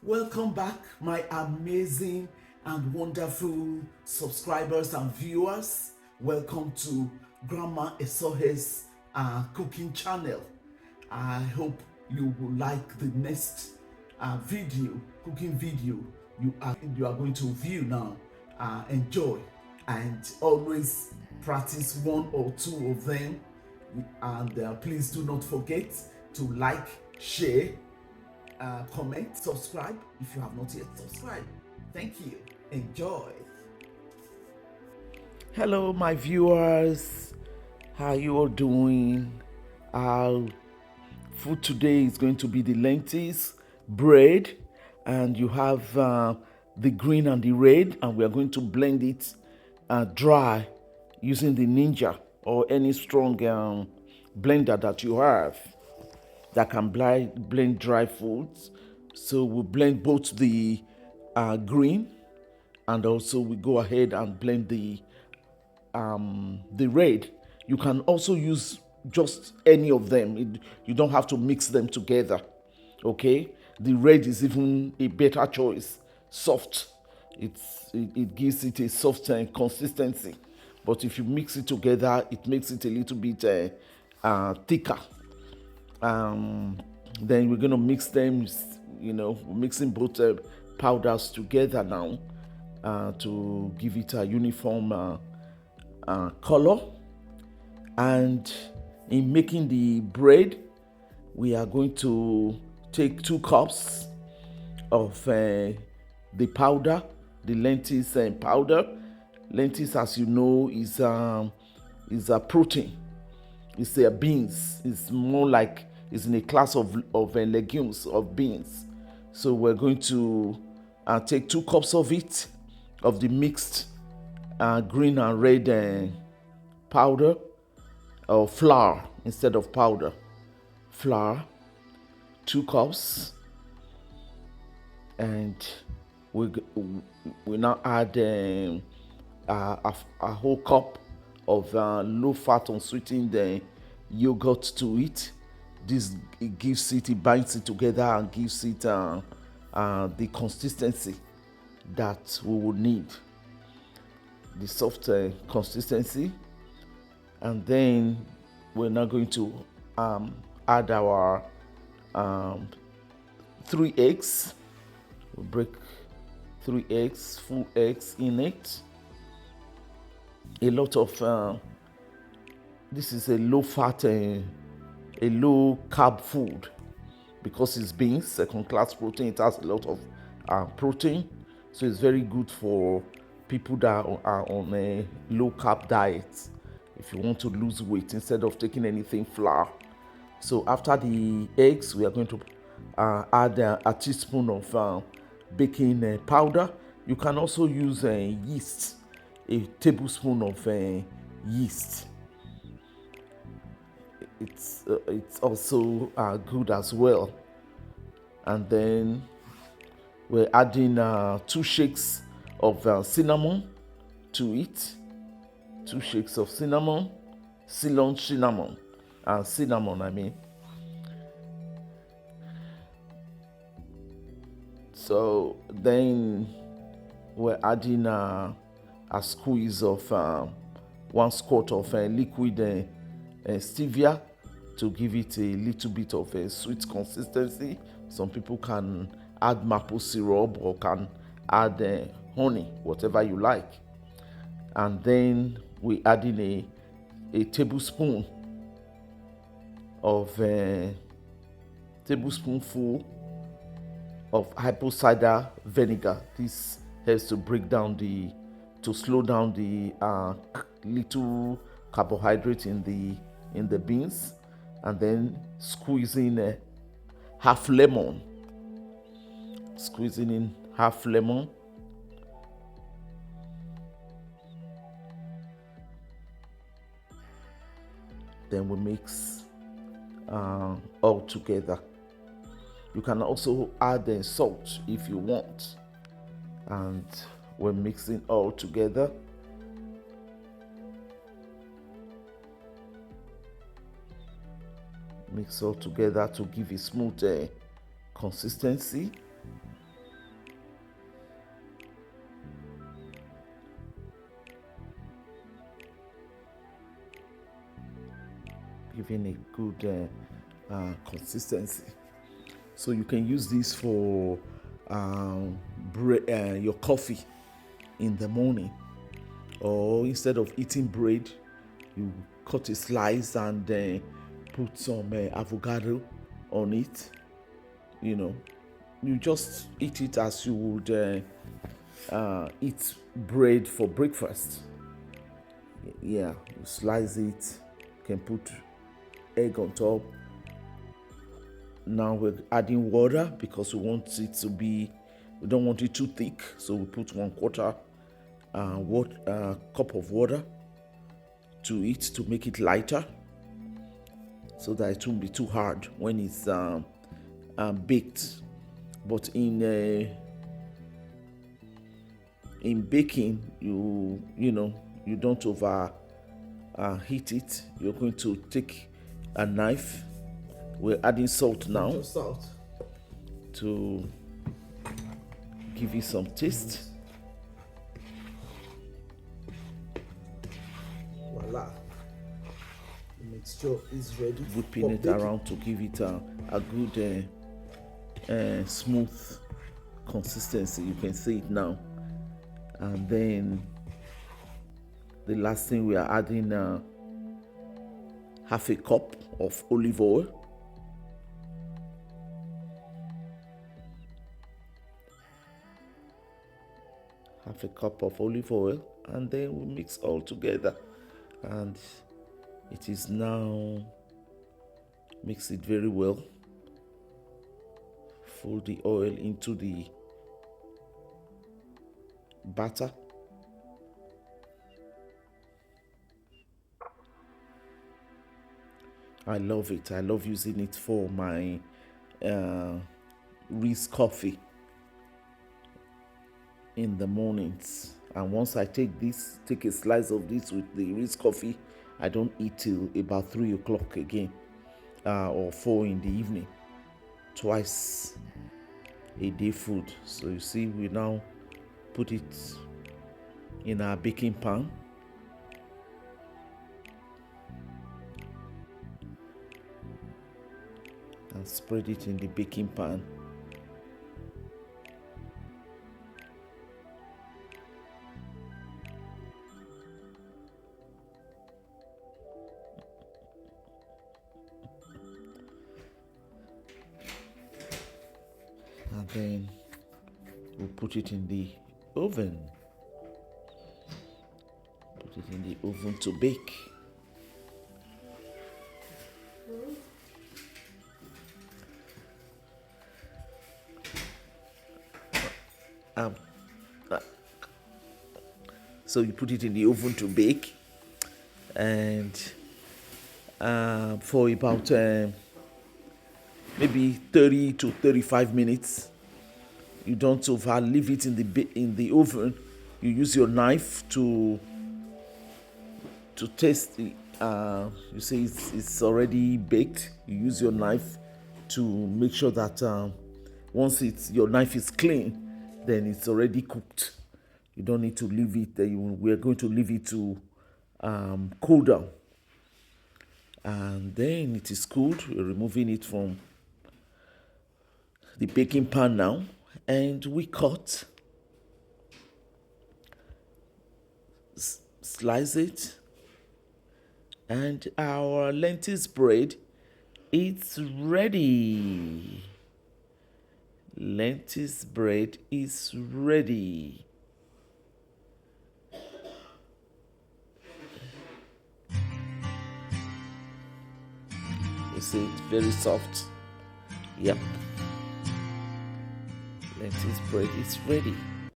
Welcome back, my amazing and wonderful subscribers and viewers. Welcome to Grandma Esohe's cooking channel. I hope you will like the next cooking video you are going to view now. Enjoy and always practice one or two of them. And please do not forget to like, share, comment, subscribe if you have not yet subscribed. Thank you. Enjoy. Hello, my viewers. How you all doing? Our food today is going to be the lentils bread, and you have the green and the red, and we are going to blend it dry using the Ninja or any strong blender that you have that can blend dry foods. So we'll blend both the green, and also we go ahead and blend the red. You can also use just any of them. You don't have to mix them together. Okay, the red is even a better choice. Soft. It gives it a soft consistency. But if you mix it together, it makes it a little bit thicker. Then we're going to mix them, mixing both powders together now to give it a uniform color. And in making the bread, we are going to take 2 cups of the powder, the lentils powder. Lentils, as you know, is a protein. It's beans. It's more like it's in a class of legumes, of beans. So we're going to take 2 cups of it, of the mixed green and red powder, or flour instead of powder. Flour, 2 cups, and we now add a whole cup of low-fat unsweetened yogurt to it. It binds it together and gives it the consistency that we would need, the soft consistency. And then we're now going to add our 3 eggs. We'll break 3 eggs, full eggs in it. A lot of this is a low-fat, a low-carb food because it's beans, second-class protein. It has a lot of protein, so it's very good for people that are on a low-carb diet. If you want to lose weight instead of taking anything flour. So after the eggs, we are going to add a teaspoon of baking powder. You can also use yeast, a tablespoon of yeast. It's also good as well. And then we're adding 2 shakes of cinnamon to it. 2 shakes of cinnamon, Ceylon cinnamon, I mean. So then we're adding a squeeze of 1 squirt of liquid stevia to give it a little bit of a sweet consistency. Some people can add maple syrup or can add honey, whatever you like. And then we add in a tablespoon of tablespoonful of apple cider vinegar. This helps to slow down the little carbohydrate in the beans. And then squeezing in half lemon. Then we mix all together. You can also add salt if you want. And we're mixing all together. Mix all together to give a smooth consistency. giving a good consistency. So you can use this for your coffee in the morning, or instead of eating bread, you cut a slice and put some avocado on it. You just eat it as you would eat bread for breakfast. Yeah, you slice it, you can put egg on top. Now we're adding water because we don't want it too thick, so we put 1/4 cup of water to it to make it lighter, so that it won't be too hard when it's baked. But in baking, you don't over heat it. You're going to take a knife. We're adding salt now to give it some taste. Voila. The mixture is ready. Whipping it around to give it a good smooth consistency. You can see it now. And then the last thing, we are adding 1/2 cup of olive oil. Half a cup of olive oil, and then we mix all together, and it is now mix it very well. Fold the oil into the batter. I love it. I love using it for my Reese coffee in the mornings. And once I take a slice of this with the Reese coffee, I don't eat till about 3 o'clock again, or 4 in the evening. Twice a day food. So you see, we now put it in our baking pan. And spread it in the baking pan. And then we'll put it in the oven. Put it in the oven to bake. So you put it in the oven to bake, and for about maybe 30 to 35 minutes. You don't leave it in the oven. You use your knife to taste it. You see it's already baked. You use your knife to make sure that once your knife is clean, then it's already cooked. You don't need to leave it. We're going to leave it to cool down. And then it is cooled. We're removing it from the baking pan now. And we cut, slice it. And our lentils bread, it's ready. Lentils bread is ready. You see, it's very soft. Yep. Lentils bread is ready.